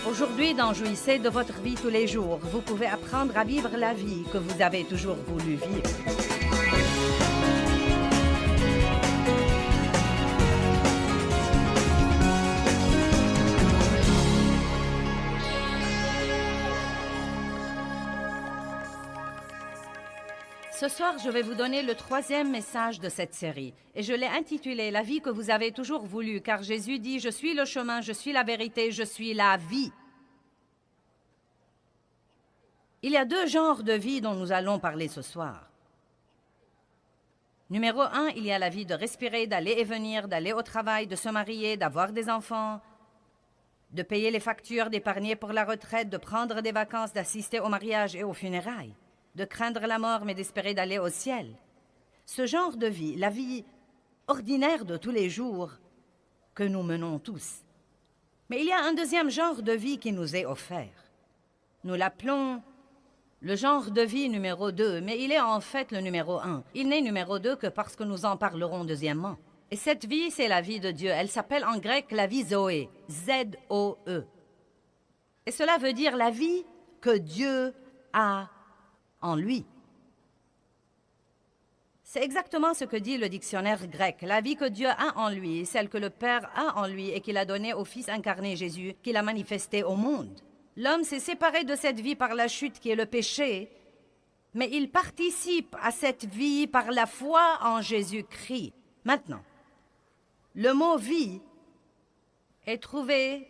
Aujourd'hui, dans Jouissez de votre vie tous les jours, vous pouvez apprendre à vivre la vie que vous avez toujours voulu vivre. Ce soir, je vais vous donner le 3e message de cette série et je l'ai intitulé « La vie que vous avez toujours voulu » car Jésus dit « Je suis le chemin, je suis la vérité, je suis la vie ». Il y a 2 genres de vie dont nous allons parler ce soir. Numéro 1, il y a la vie de respirer, d'aller et venir, d'aller au travail, de se marier, d'avoir des enfants, de payer les factures, d'épargner pour la retraite, de prendre des vacances, d'assister au mariage et aux funérailles, de craindre la mort mais d'espérer d'aller au ciel. Ce genre de vie, la vie ordinaire de tous les jours que nous menons tous. Mais il y a un 2e genre de vie qui nous est offert. Nous l'appelons le genre de vie numéro 2, mais il est en fait le numéro 1. Il n'est numéro 2 que parce que nous en parlerons deuxièmement. Et cette vie, c'est la vie de Dieu. Elle s'appelle en grec la vie Zoé, Z-O-E. Et cela veut dire la vie que Dieu a en lui. C'est exactement ce que dit le dictionnaire grec. La vie que Dieu a en lui, celle que le Père a en lui et qu'il a donnée au Fils incarné Jésus, qu'il a manifesté au monde. L'homme s'est séparé de cette vie par la chute qui est le péché, mais il participe à cette vie par la foi en Jésus-Christ. Maintenant, le mot « vie » est trouvé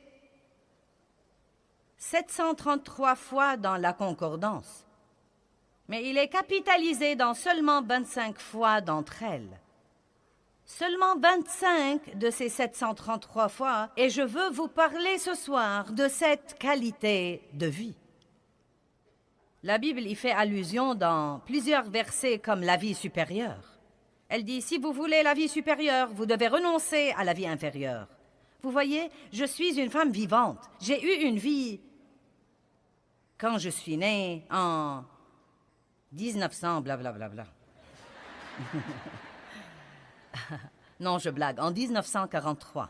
733 fois dans la concordance. Mais il est capitalisé dans seulement 25 fois d'entre elles. Seulement 25 de ces 733 fois, et je veux vous parler ce soir de cette qualité de vie. La Bible y fait allusion dans plusieurs versets comme la vie supérieure. Elle dit, si vous voulez la vie supérieure, vous devez renoncer à la vie inférieure. Vous voyez, je suis une femme vivante. J'ai eu une vie quand je suis née en 1900, blablabla. Non, je blague, en 1943.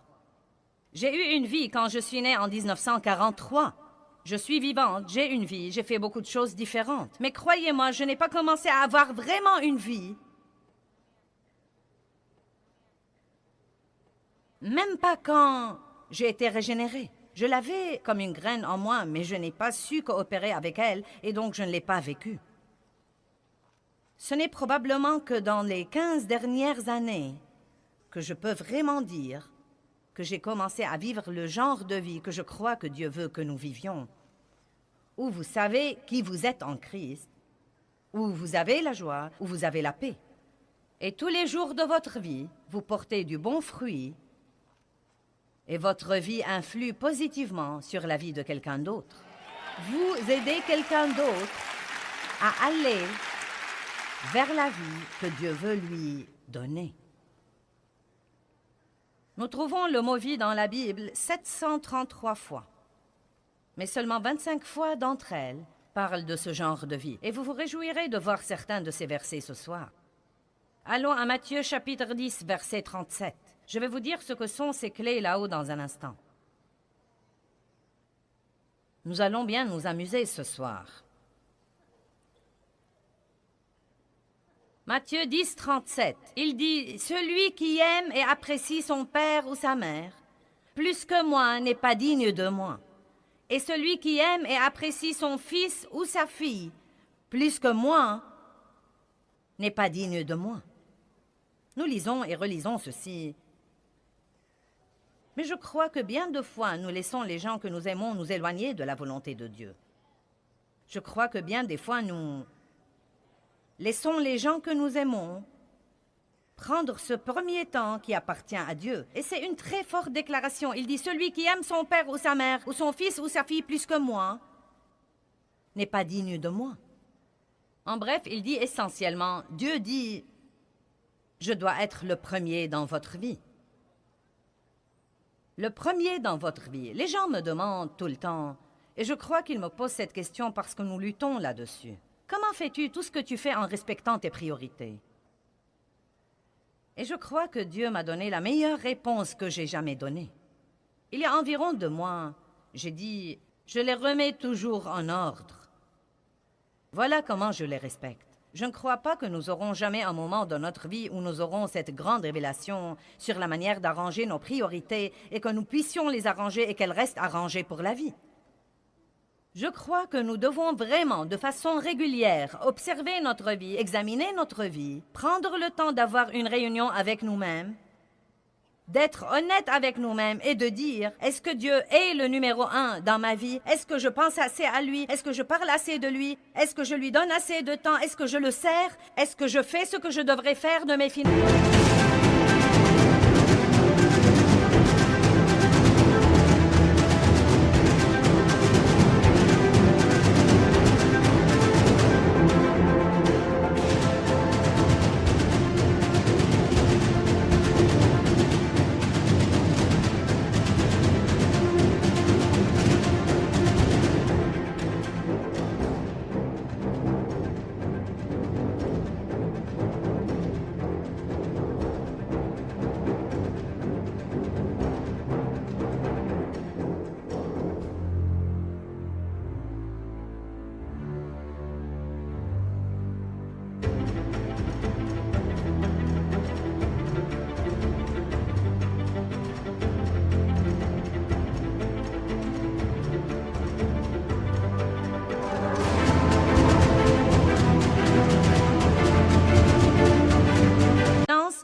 J'ai eu une vie quand je suis née en 1943. Je suis vivante, j'ai une vie, j'ai fait beaucoup de choses différentes. Mais croyez-moi, je n'ai pas commencé à avoir vraiment une vie. Même pas quand j'ai été régénérée. Je l'avais comme une graine en moi, mais je n'ai pas su coopérer avec elle et donc je ne l'ai pas vécue. Ce n'est probablement que dans les 15 dernières années que je peux vraiment dire que j'ai commencé à vivre le genre de vie que je crois que Dieu veut que nous vivions, où vous savez qui vous êtes en Christ, où vous avez la joie, où vous avez la paix. Et tous les jours de votre vie, vous portez du bon fruit et votre vie influe positivement sur la vie de quelqu'un d'autre. Vous aidez quelqu'un d'autre à aller vers la vie que Dieu veut lui donner. Nous trouvons le mot « vie » dans la Bible 733 fois, mais seulement 25 fois d'entre elles parlent de ce genre de vie. Et vous vous réjouirez de voir certains de ces versets ce soir. Allons à Matthieu chapitre 10, verset 37. Je vais vous dire ce que sont ces clés là-haut dans un instant. Nous allons bien nous amuser ce soir. Matthieu 10, 37, il dit « Celui qui aime et apprécie son père ou sa mère, plus que moi, n'est pas digne de moi. Et celui qui aime et apprécie son fils ou sa fille, plus que moi, n'est pas digne de moi. » Nous lisons et relisons ceci. Mais je crois que bien de fois, nous laissons les gens que nous aimons nous éloigner de la volonté de Dieu. Je crois que bien des fois, nous laissons les gens que nous aimons prendre ce premier temps qui appartient à Dieu. Et c'est une très forte déclaration. Il dit « Celui qui aime son père ou sa mère, ou son fils ou sa fille plus que moi, n'est pas digne de moi. » En bref, il dit essentiellement, Dieu dit « Je dois être le premier dans votre vie. » Le premier dans votre vie. Les gens me demandent tout le temps, et je crois qu'ils me posent cette question parce que nous luttons là-dessus. Comment fais-tu tout ce que tu fais en respectant tes priorités? Et je crois que Dieu m'a donné la meilleure réponse que j'ai jamais donnée. Il y a environ 2 mois, j'ai dit Je les remets toujours en ordre. Voilà comment je les respecte. Je ne crois pas que nous aurons jamais un moment dans notre vie où nous aurons cette grande révélation sur la manière d'arranger nos priorités et que nous puissions les arranger et qu'elles restent arrangées pour la vie. Je crois que nous devons vraiment, de façon régulière, observer notre vie, examiner notre vie, prendre le temps d'avoir une réunion avec nous-mêmes, d'être honnête avec nous-mêmes et de dire, est-ce que Dieu est le numéro 1 dans ma vie? Est-ce que je pense assez à lui? Est-ce que je parle assez de lui? Est-ce que je lui donne assez de temps? Est-ce que je le sers? Est-ce que je fais ce que je devrais faire de mes finances?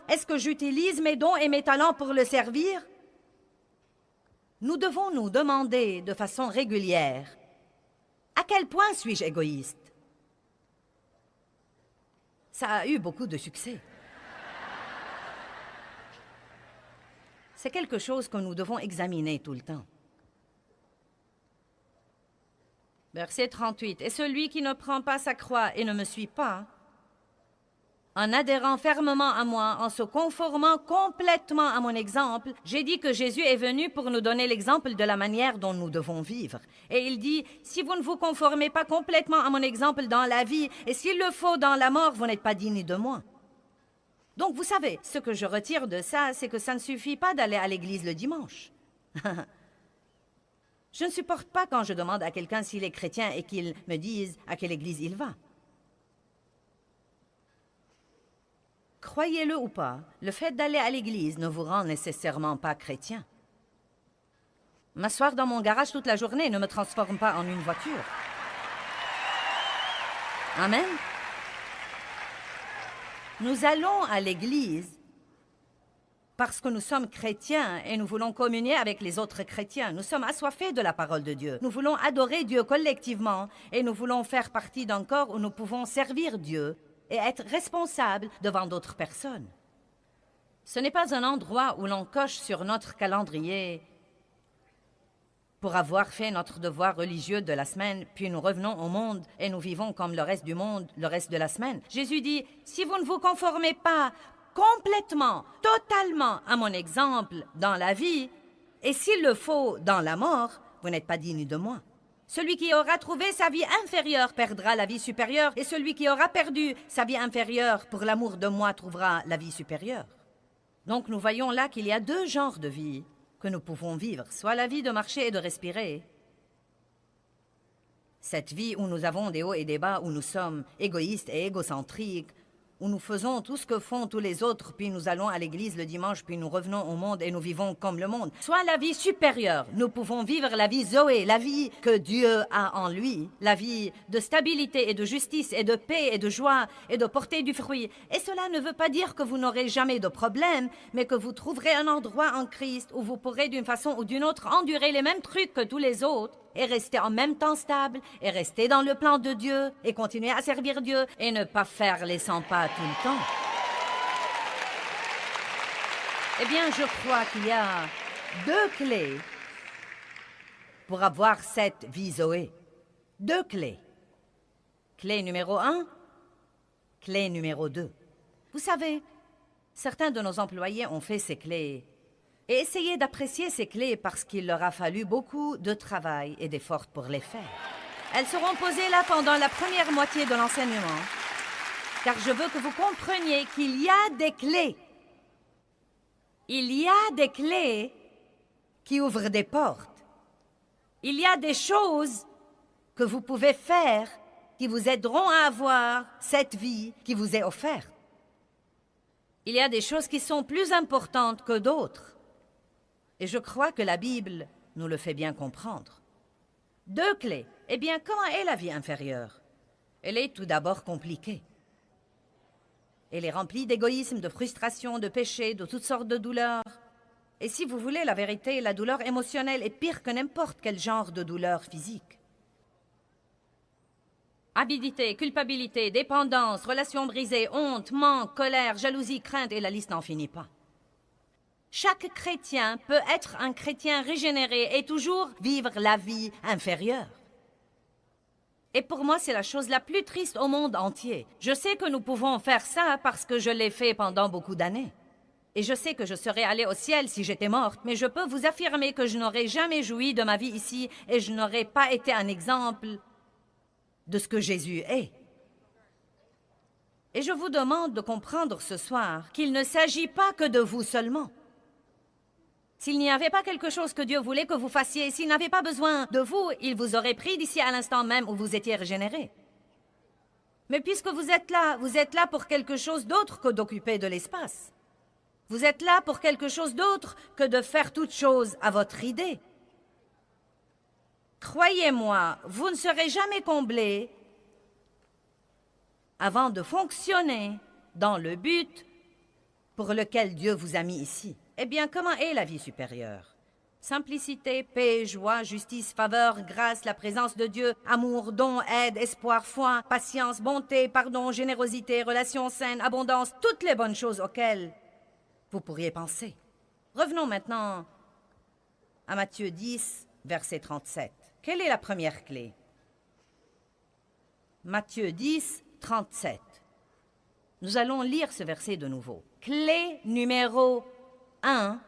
Est-ce que j'utilise mes dons et mes talents pour le servir? Nous devons nous demander de façon régulière, à quel point suis-je égoïste? Ça a eu beaucoup de succès. C'est quelque chose que nous devons examiner tout le temps. Verset 38. « Et celui qui ne prend pas sa croix et ne me suit pas, en adhérant fermement à moi, en se conformant complètement à mon exemple, j'ai dit que Jésus est venu pour nous donner l'exemple de la manière dont nous devons vivre. Et il dit, si vous ne vous conformez pas complètement à mon exemple dans la vie, et s'il le faut dans la mort, vous n'êtes pas digne de moi. » Donc, vous savez, ce que je retire de ça, c'est que ça ne suffit pas d'aller à l'église le dimanche. Je ne supporte pas quand je demande à quelqu'un s'il est chrétien et qu'il me dise à quelle église il va. Croyez-le ou pas, le fait d'aller à l'église ne vous rend nécessairement pas chrétien. M'asseoir dans mon garage toute la journée ne me transforme pas en une voiture. Amen. Nous allons à l'église parce que nous sommes chrétiens et nous voulons communier avec les autres chrétiens. Nous sommes assoiffés de la parole de Dieu. Nous voulons adorer Dieu collectivement et nous voulons faire partie d'un corps où nous pouvons servir Dieu et être responsable devant d'autres personnes. Ce n'est pas un endroit où l'on coche sur notre calendrier pour avoir fait notre devoir religieux de la semaine, puis nous revenons au monde et nous vivons comme le reste du monde le reste de la semaine. Jésus dit, si vous ne vous conformez pas complètement, totalement à mon exemple dans la vie, et s'il le faut dans la mort, vous n'êtes pas digne de moi. Celui qui aura trouvé sa vie inférieure perdra la vie supérieure, et celui qui aura perdu sa vie inférieure pour l'amour de moi trouvera la vie supérieure. Donc nous voyons là qu'il y a deux genres de vie que nous pouvons vivre, soit la vie de marcher et de respirer, cette vie où nous avons des hauts et des bas, où nous sommes égoïstes et égocentriques, où nous faisons tout ce que font tous les autres, puis nous allons à l'église le dimanche, puis nous revenons au monde et nous vivons comme le monde. Soit la vie supérieure, nous pouvons vivre la vie Zoé, la vie que Dieu a en lui, la vie de stabilité et de justice et de paix et de joie et de porter du fruit. Et cela ne veut pas dire que vous n'aurez jamais de problème, mais que vous trouverez un endroit en Christ où vous pourrez d'une façon ou d'une autre endurer les mêmes trucs que tous les autres, et rester en même temps stable, et rester dans le plan de Dieu, et continuer à servir Dieu, et ne pas faire les 100 pas tout le temps. Eh bien, je crois qu'il y a deux clés pour avoir cette vie Zoé. Deux clés. Clé numéro 1, clé numéro 2. Vous savez, certains de nos employés ont fait ces clés. Et essayez d'apprécier ces clés parce qu'il leur a fallu beaucoup de travail et d'efforts pour les faire. Elles seront posées là pendant la première moitié de l'enseignement, car je veux que vous compreniez qu'il y a des clés. Il y a des clés qui ouvrent des portes. Il y a des choses que vous pouvez faire qui vous aideront à avoir cette vie qui vous est offerte. Il y a des choses qui sont plus importantes que d'autres. Et je crois que la Bible nous le fait bien comprendre. 2 clés. Eh bien, comment est la vie inférieure? Elle est tout d'abord compliquée. Elle est remplie d'égoïsme, de frustration, de péché, de toutes sortes de douleurs. Et si vous voulez la vérité, la douleur émotionnelle est pire que n'importe quel genre de douleur physique. Avidité, culpabilité, dépendance, relations brisées, honte, manque, colère, jalousie, crainte, et la liste n'en finit pas. Chaque chrétien peut être un chrétien régénéré et toujours vivre la vie inférieure. Et pour moi, c'est la chose la plus triste au monde entier. Je sais que nous pouvons faire ça parce que je l'ai fait pendant beaucoup d'années. Et je sais que je serais allée au ciel si j'étais morte, mais je peux vous affirmer que je n'aurais jamais joui de ma vie ici et je n'aurais pas été un exemple de ce que Jésus est. Et je vous demande de comprendre ce soir qu'il ne s'agit pas que de vous seulement. S'il n'y avait pas quelque chose que Dieu voulait que vous fassiez, s'il n'avait pas besoin de vous, il vous aurait pris d'ici à l'instant même où vous étiez régénéré. Mais puisque vous êtes là pour quelque chose d'autre que d'occuper de l'espace. Vous êtes là pour quelque chose d'autre que de faire toute chose à votre idée. Croyez-moi, vous ne serez jamais comblé avant de fonctionner dans le but pour lequel Dieu vous a mis ici. Eh bien, comment est la vie supérieure? Simplicité, paix, joie, justice, faveur, grâce, la présence de Dieu, amour, don, aide, espoir, foi, patience, bonté, pardon, générosité, relations saines, abondance, toutes les bonnes choses auxquelles vous pourriez penser. Revenons maintenant à Matthieu 10, verset 37. Quelle est la première clé? Matthieu 10, 37. Nous allons lire ce verset de nouveau. Clé numéro 1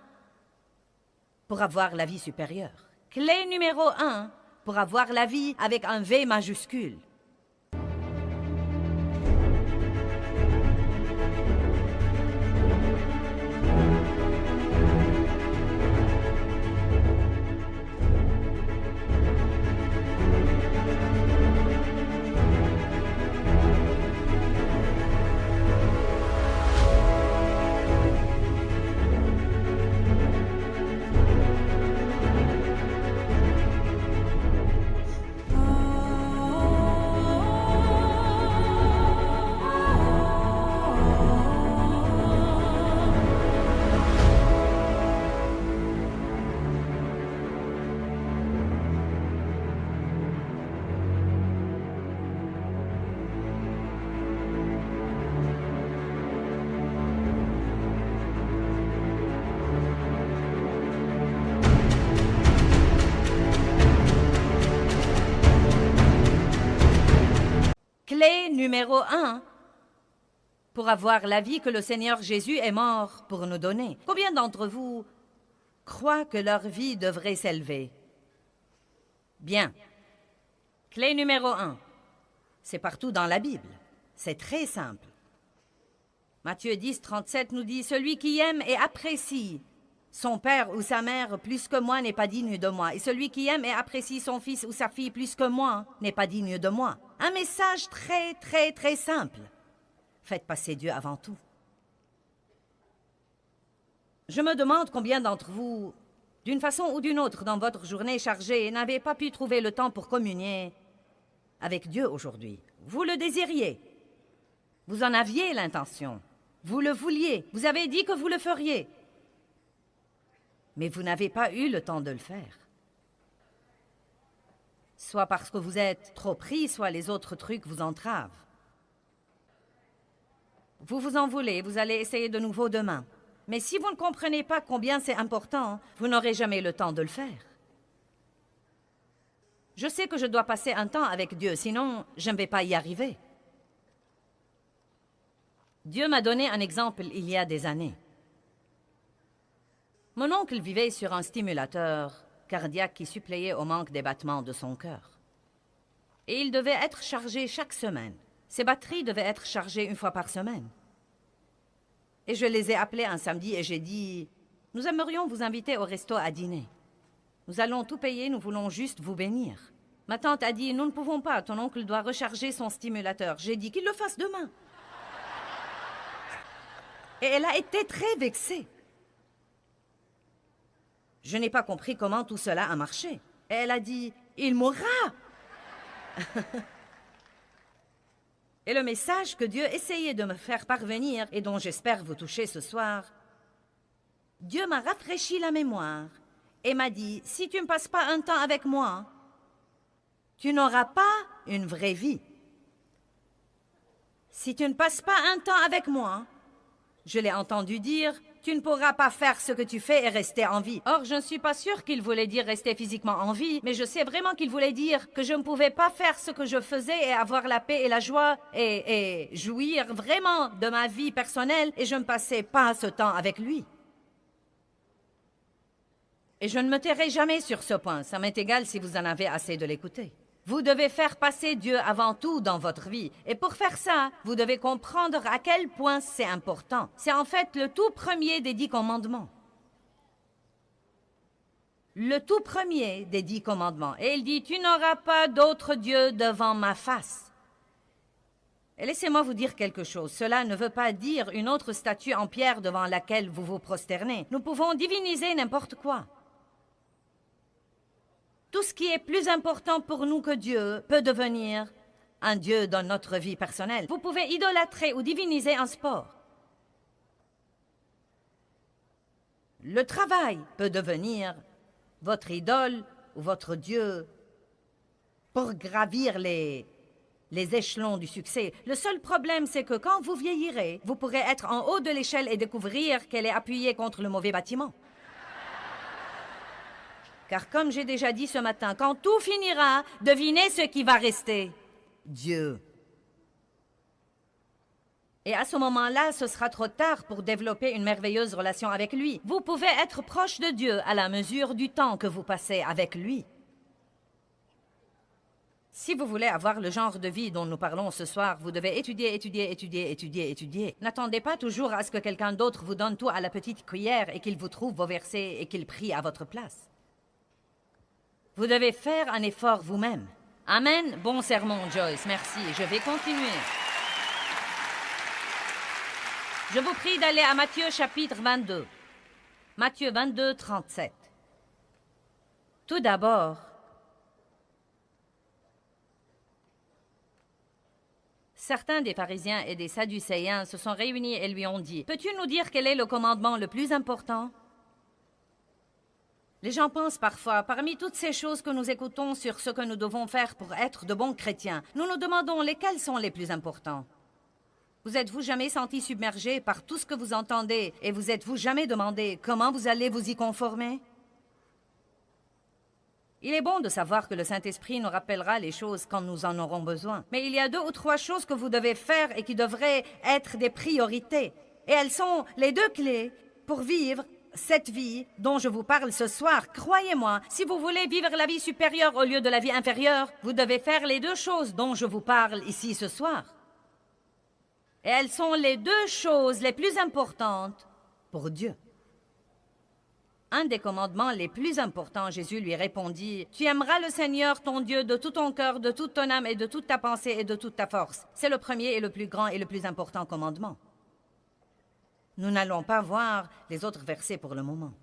pour avoir la vie supérieure. Clé numéro 1 pour avoir la vie avec un V majuscule. Clé numéro 1 pour avoir la vie que le Seigneur Jésus est mort pour nous donner. Combien d'entre vous croient que leur vie devrait s'élever? Bien. Clé numéro 1. C'est partout dans la Bible. C'est très simple. Matthieu 10, 37 nous dit « Celui qui aime et apprécie son père ou sa mère plus que moi n'est pas digne de moi. Et celui qui aime et apprécie son fils ou sa fille plus que moi n'est pas digne de moi. » Un message très, très, très simple. Faites passer Dieu avant tout. Je me demande combien d'entre vous, d'une façon ou d'une autre dans votre journée chargée, n'avez pas pu trouver le temps pour communier avec Dieu aujourd'hui. Vous le désiriez. Vous en aviez l'intention. Vous le vouliez. Vous avez dit que vous le feriez. Mais vous n'avez pas eu le temps de le faire. Soit parce que vous êtes trop pris, soit les autres trucs vous entravent. Vous vous en voulez, vous allez essayer de nouveau demain. Mais si vous ne comprenez pas combien c'est important, vous n'aurez jamais le temps de le faire. Je sais que je dois passer un temps avec Dieu, sinon je ne vais pas y arriver. Dieu m'a donné un exemple il y a des années. Mon oncle vivait sur un stimulateur cardiaque qui suppléait au manque des battements de son cœur. Et il devait être chargé chaque semaine. Ses batteries devaient être chargées une fois par semaine. Et je les ai appelés un samedi et j'ai dit « Nous aimerions vous inviter au resto à dîner. » Nous allons tout payer, nous voulons juste vous bénir. Ma tante a dit, nous ne pouvons pas, ton oncle doit recharger son stimulateur. J'ai dit qu'il le fasse demain. Et elle a été très vexée. Je n'ai pas compris comment tout cela a marché. Et elle a dit, il mourra. Et le message que Dieu essayait de me faire parvenir et dont j'espère vous toucher ce soir, Dieu m'a rafraîchi la mémoire et m'a dit, si tu ne passes pas un temps avec moi, tu n'auras pas une vraie vie. Si tu ne passes pas un temps avec moi, je l'ai entendu dire, tu ne pourras pas faire ce que tu fais et rester en vie. Or, je ne suis pas sûre qu'il voulait dire rester physiquement en vie, mais je sais vraiment qu'il voulait dire que je ne pouvais pas faire ce que je faisais et avoir la paix et la joie et jouir vraiment de ma vie personnelle et je ne passais pas ce temps avec lui. Et je ne me tairai jamais sur ce point, ça m'est égal si vous en avez assez de l'écouter. Vous devez faire passer Dieu avant tout dans votre vie. Et pour faire ça, vous devez comprendre à quel point c'est important. C'est en fait le tout premier des 10 commandements. Le tout premier des 10 commandements. Et il dit, tu n'auras pas d'autre Dieu devant ma face. Et laissez-moi vous dire quelque chose. Cela ne veut pas dire une autre statue en pierre devant laquelle vous vous prosternez. Nous pouvons diviniser n'importe quoi. Tout ce qui est plus important pour nous que Dieu peut devenir un Dieu dans notre vie personnelle. Vous pouvez idolâtrer ou diviniser un sport. Le travail peut devenir votre idole ou votre Dieu pour gravir les échelons du succès. Le seul problème, c'est que quand vous vieillirez, vous pourrez être en haut de l'échelle et découvrir qu'elle est appuyée contre le mauvais bâtiment. Car comme j'ai déjà dit ce matin, quand tout finira, devinez ce qui va rester. Dieu. Et à ce moment-là, ce sera trop tard pour développer une merveilleuse relation avec lui. Vous pouvez être proche de Dieu à la mesure du temps que vous passez avec lui. Si vous voulez avoir le genre de vie dont nous parlons ce soir, vous devez étudier. N'attendez pas toujours à ce que quelqu'un d'autre vous donne tout à la petite cuillère et qu'il vous trouve vos versets et qu'il prie à votre place. Vous devez faire un effort vous-même. Amen. Bon sermon, Joyce. Merci. Je vais continuer. Je vous prie d'aller à Matthieu chapitre 22. Matthieu 22, 37. Tout d'abord, certains des pharisiens et des sadducéens se sont réunis et lui ont dit, « Peux-tu nous dire quel est le commandement le plus important ?» Les gens pensent parfois, parmi toutes ces choses que nous écoutons sur ce que nous devons faire pour être de bons chrétiens, nous nous demandons lesquels sont les plus importants. Vous êtes-vous jamais senti submergé par tout ce que vous entendez et vous êtes-vous jamais demandé comment vous allez vous y conformer? Il est bon de savoir que le Saint-Esprit nous rappellera les choses quand nous en aurons besoin. Mais il y a 2 ou 3 choses que vous devez faire et qui devraient être des priorités. Et elles sont les 2 clés pour vivre cette vie dont je vous parle ce soir. Croyez-moi, si vous voulez vivre la vie supérieure au lieu de la vie inférieure, vous devez faire les 2 choses dont je vous parle ici ce soir. Et elles sont les 2 choses les plus importantes pour Dieu. Un des commandements les plus importants, Jésus lui répondit, « Tu aimeras le Seigneur, ton Dieu, de tout ton cœur, de toute ton âme et de toute ta pensée et de toute ta force. » C'est le premier et le plus grand et le plus important commandement. Nous n'allons pas voir les autres versets pour le moment.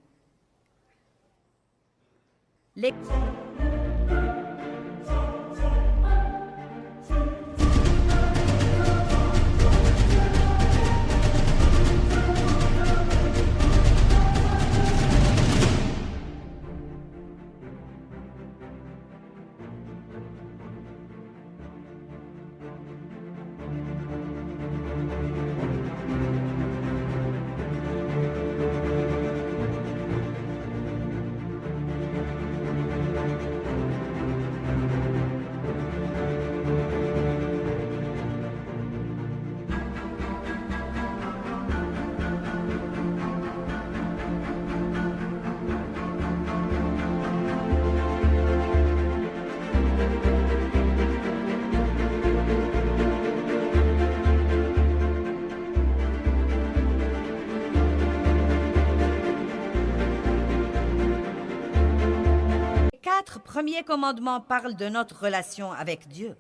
4 premiers commandements parlent de notre relation avec Dieu.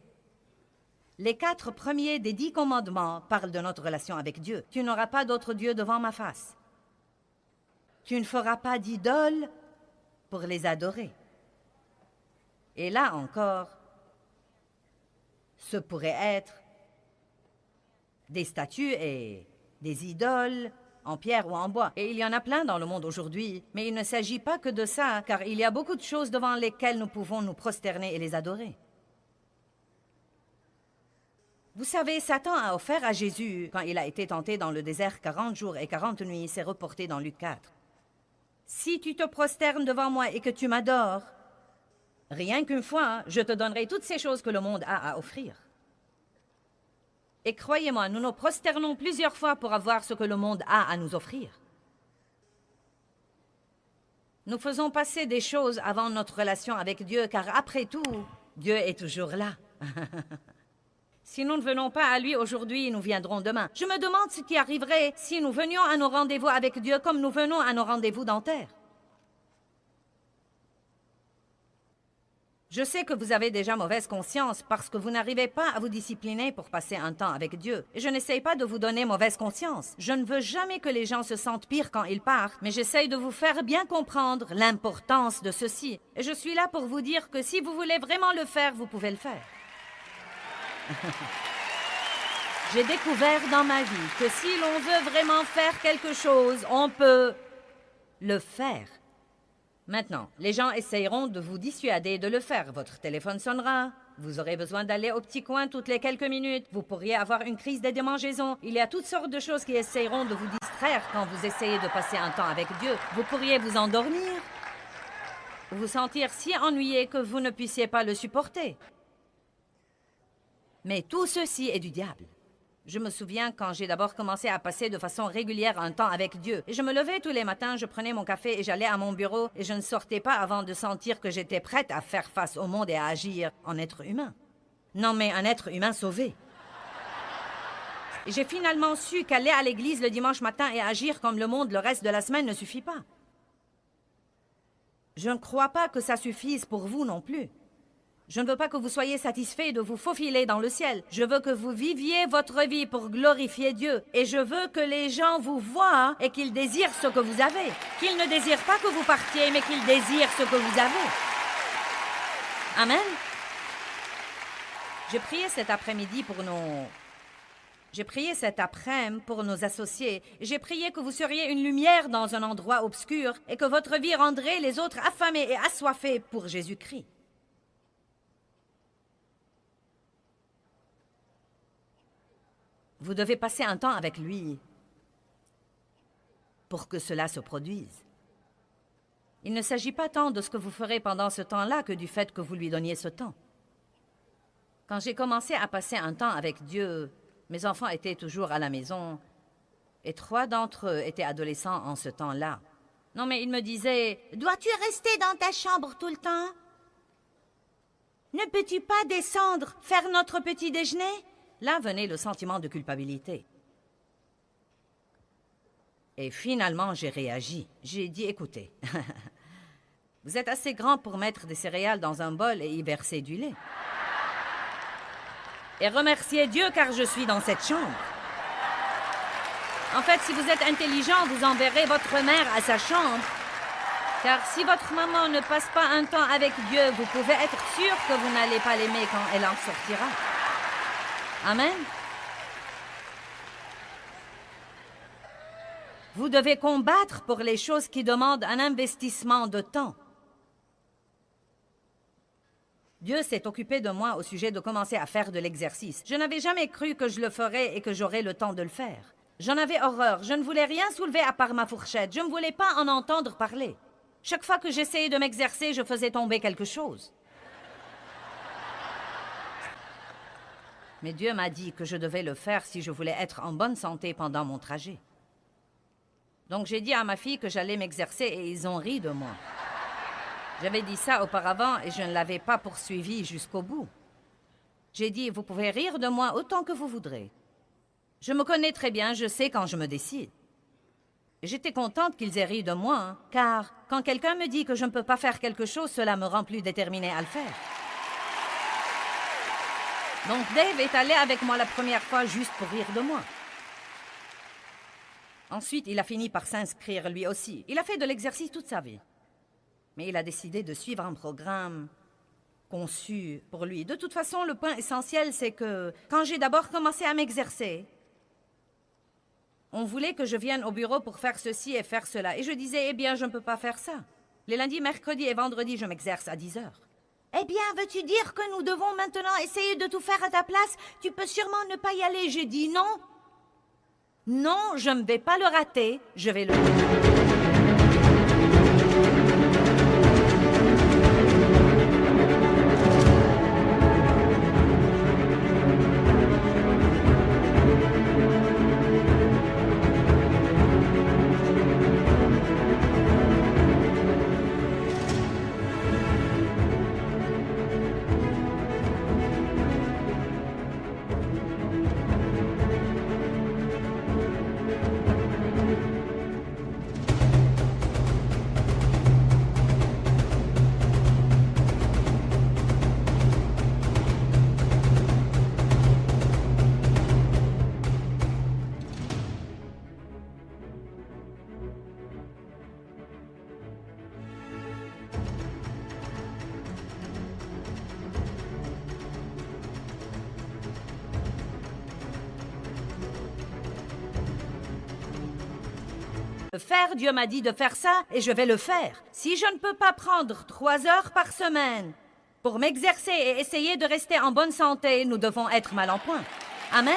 Les 4 premiers des 10 commandements parlent de notre relation avec Dieu. Tu n'auras pas d'autre Dieu devant ma face. Tu ne feras pas d'idoles pour les adorer. Et là encore, ce pourrait être des statues et des idoles en pierre ou en bois. Et il y en a plein dans le monde aujourd'hui, mais il ne s'agit pas que de ça, car il y a beaucoup de choses devant lesquelles nous pouvons nous prosterner et les adorer. Vous savez, Satan a offert à Jésus, quand il a été tenté dans le désert 40 jours et 40 nuits, c'est reporté dans Luc 4. Si tu te prosternes devant moi et que tu m'adores, rien qu'une fois, je te donnerai toutes ces choses que le monde a à offrir. Et croyez-moi, nous nous prosternons plusieurs fois pour avoir ce que le monde a à nous offrir. Nous faisons passer des choses avant notre relation avec Dieu, car après tout, Dieu est toujours là. Si nous ne venons pas à lui aujourd'hui, nous viendrons demain. Je me demande ce qui arriverait si nous venions à nos rendez-vous avec Dieu comme nous venons à nos rendez-vous dentaires. Je sais que vous avez déjà mauvaise conscience parce que vous n'arrivez pas à vous discipliner pour passer un temps avec Dieu. Et je n'essaye pas de vous donner mauvaise conscience. Je ne veux jamais que les gens se sentent pires quand ils partent, mais j'essaye de vous faire bien comprendre l'importance de ceci. Et je suis là pour vous dire que si vous voulez vraiment le faire, vous pouvez le faire. J'ai découvert dans ma vie que si l'on veut vraiment faire quelque chose, on peut le faire. Maintenant, les gens essayeront de vous dissuader de le faire. Votre téléphone sonnera. Vous aurez besoin d'aller au petit coin toutes les quelques minutes. Vous pourriez avoir une crise de démangeaison. Il y a toutes sortes de choses qui essayeront de vous distraire quand vous essayez de passer un temps avec Dieu. Vous pourriez vous endormir, vous sentir si ennuyé que vous ne puissiez pas le supporter. Mais tout ceci est du diable. Je me souviens quand j'ai d'abord commencé à passer de façon régulière un temps avec Dieu. Et je me levais tous les matins, je prenais mon café et j'allais à mon bureau et je ne sortais pas avant de sentir que j'étais prête à faire face au monde et à agir en être humain. Non, mais un être humain sauvé. Et j'ai finalement su qu'aller à l'église le dimanche matin et agir comme le monde le reste de la semaine ne suffit pas. Je ne crois pas que ça suffise pour vous non plus. Je ne veux pas que vous soyez satisfaits de vous faufiler dans le ciel. Je veux que vous viviez votre vie pour glorifier Dieu. Et je veux que les gens vous voient et qu'ils désirent ce que vous avez. Qu'ils ne désirent pas que vous partiez, mais qu'ils désirent ce que vous avez. Amen. J'ai prié cet après-midi pour nos associés. J'ai prié que vous seriez une lumière dans un endroit obscur et que votre vie rendrait les autres affamés et assoiffés pour Jésus-Christ. Vous devez passer un temps avec lui pour que cela se produise. Il ne s'agit pas tant de ce que vous ferez pendant ce temps-là que du fait que vous lui donniez ce temps. Quand j'ai commencé à passer un temps avec Dieu, mes enfants étaient toujours à la maison et 3 d'entre eux étaient adolescents en ce temps-là. Non, mais ils me disaient « Dois-tu rester dans ta chambre tout le temps? Ne peux-tu pas descendre, faire notre petit déjeuner? » Là venait le sentiment de culpabilité. Et finalement, j'ai réagi. J'ai dit, écoutez, vous êtes assez grand pour mettre des céréales dans un bol et y verser du lait. Et remerciez Dieu car je suis dans cette chambre. En fait, si vous êtes intelligent, vous enverrez votre mère à sa chambre. Car si votre maman ne passe pas un temps avec Dieu, vous pouvez être sûr que vous n'allez pas l'aimer quand elle en sortira. Amen. Vous devez combattre pour les choses qui demandent un investissement de temps. Dieu s'est occupé de moi au sujet de commencer à faire de l'exercice. Je n'avais jamais cru que je le ferais et que j'aurais le temps de le faire. J'en avais horreur. Je ne voulais rien soulever à part ma fourchette. Je ne voulais pas en entendre parler. Chaque fois que j'essayais de m'exercer, je faisais tomber quelque chose. Mais Dieu m'a dit que je devais le faire si je voulais être en bonne santé pendant mon trajet. Donc j'ai dit à ma fille que j'allais m'exercer et ils ont ri de moi. J'avais dit ça auparavant et je ne l'avais pas poursuivi jusqu'au bout. J'ai dit, vous pouvez rire de moi autant que vous voudrez. Je me connais très bien, je sais quand je me décide. J'étais contente qu'ils aient ri de moi, hein, car quand quelqu'un me dit que je ne peux pas faire quelque chose, cela me rend plus déterminée à le faire. Donc Dave est allé avec moi la première fois juste pour rire de moi. Ensuite, il a fini par s'inscrire lui aussi. Il a fait de l'exercice toute sa vie. Mais il a décidé de suivre un programme conçu pour lui. De toute façon, le point essentiel, c'est que quand j'ai d'abord commencé à m'exercer, on voulait que je vienne au bureau pour faire ceci et faire cela. Et je disais, eh bien, je ne peux pas faire ça. Les lundis, mercredis et vendredis, je m'exerce à 10 heures. Eh bien, veux-tu dire que nous devons maintenant essayer de tout faire à ta place? Tu peux sûrement ne pas y aller. J'ai dit non. Non, je ne vais pas le rater. Je vais le... Faire, Dieu m'a dit de faire ça et je vais le faire. Si je ne peux pas prendre 3 heures par semaine pour m'exercer et essayer de rester en bonne santé, nous devons être mal en point. Amen.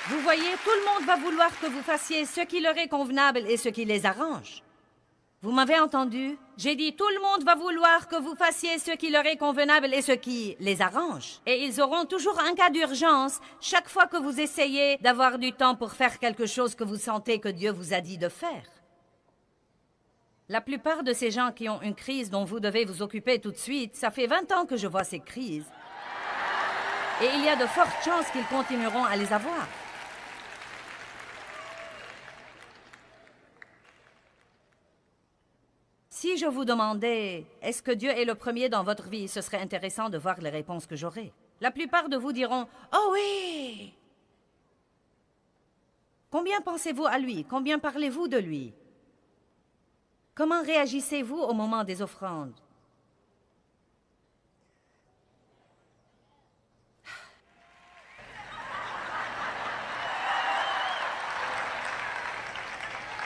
Vous voyez, tout le monde va vouloir que vous fassiez ce qui leur est convenable et ce qui les arrange. Vous m'avez entendu? J'ai dit tout le monde va vouloir que vous fassiez ce qui leur est convenable et ce qui les arrange. Et ils auront toujours un cas d'urgence chaque fois que vous essayez d'avoir du temps pour faire quelque chose que vous sentez que Dieu vous a dit de faire. La plupart de ces gens qui ont une crise dont vous devez vous occuper tout de suite, ça fait 20 ans que je vois ces crises. Et il y a de fortes chances qu'ils continueront à les avoir. Si je vous demandais, est-ce que Dieu est le premier dans votre vie, ce serait intéressant de voir les réponses que j'aurai. La plupart de vous diront, « Oh oui !» Combien pensez-vous à lui? Combien parlez-vous de lui? Comment réagissez-vous au moment des offrandes?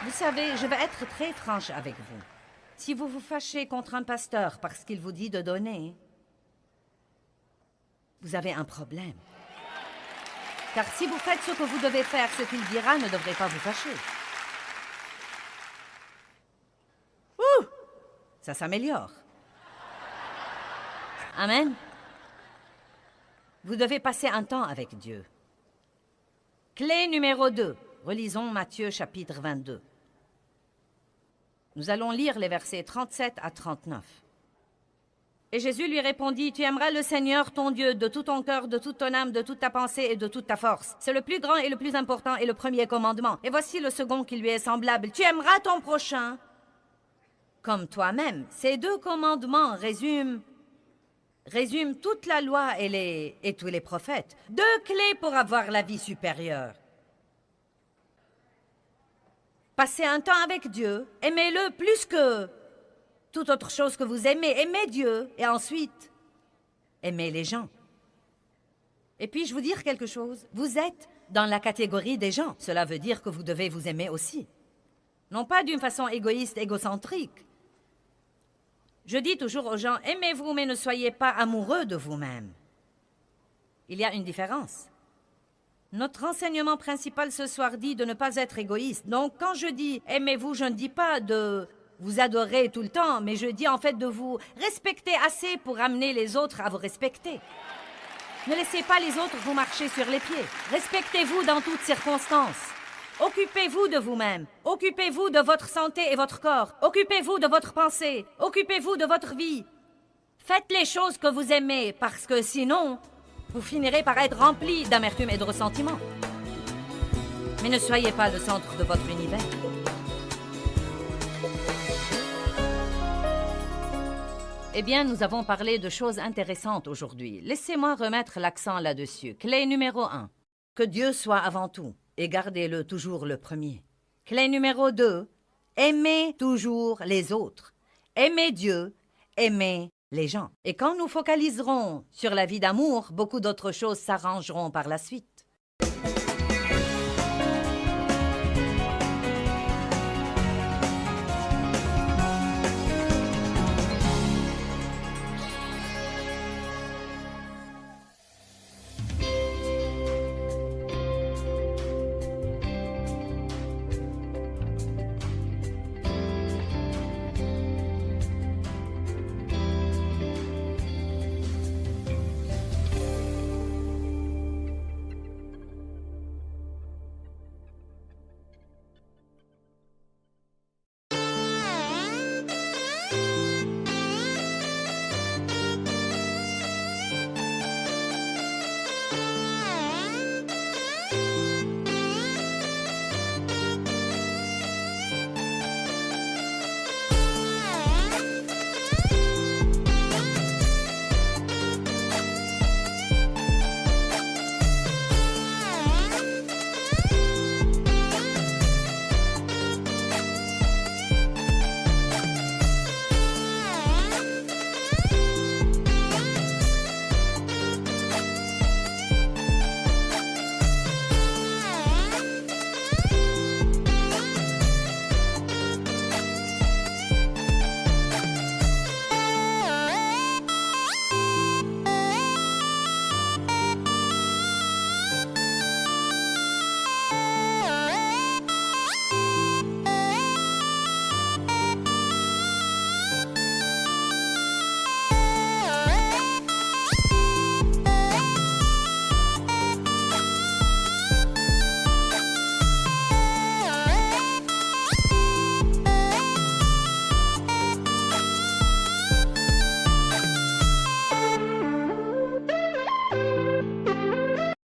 Vous savez, je vais être très franche avec vous. Si vous vous fâchez contre un pasteur parce qu'il vous dit de donner, vous avez un problème. Car si vous faites ce que vous devez faire, ce qu'il dira ne devrait pas vous fâcher. Ouh! Ça s'améliore. Amen. Vous devez passer un temps avec Dieu. Clé numéro 2. Relisons Matthieu chapitre 22. Nous allons lire les versets 37 à 39. Et Jésus lui répondit, « Tu aimeras le Seigneur, ton Dieu, de tout ton cœur, de toute ton âme, de toute ta pensée et de toute ta force. C'est le plus grand et le plus important et le premier commandement. Et voici le second qui lui est semblable. Tu aimeras ton prochain comme toi-même. » Ces 2 commandements résument toute la loi et tous les prophètes. 2 clés pour avoir la vie supérieure. Passez un temps avec Dieu, aimez-le plus que toute autre chose que vous aimez. Aimez Dieu et ensuite, aimez les gens. Et puis-je vous dire quelque chose? Vous êtes dans la catégorie des gens. Cela veut dire que vous devez vous aimer aussi. Non pas d'une façon égoïste, égocentrique. Je dis toujours aux gens, aimez-vous mais ne soyez pas amoureux de vous-même. Il y a une différence. Notre enseignement principal ce soir dit de ne pas être égoïste. Donc, quand je dis « aimez-vous », je ne dis pas de vous adorer tout le temps, mais je dis en fait de vous respecter assez pour amener les autres à vous respecter. Ne laissez pas les autres vous marcher sur les pieds. Respectez-vous dans toutes circonstances. Occupez-vous de vous-même. Occupez-vous de votre santé et votre corps. Occupez-vous de votre pensée. Occupez-vous de votre vie. Faites les choses que vous aimez, parce que sinon, vous finirez par être rempli d'amertume et de ressentiment. Mais ne soyez pas le centre de votre univers. Eh bien, nous avons parlé de choses intéressantes aujourd'hui. Laissez-moi remettre l'accent là-dessus. Clé numéro 1. Que Dieu soit avant tout et gardez-le toujours le premier. Clé numéro 2. Aimez toujours les autres. Aimez Dieu, aimez les gens. Et quand nous focaliserons sur la vie d'amour, beaucoup d'autres choses s'arrangeront par la suite.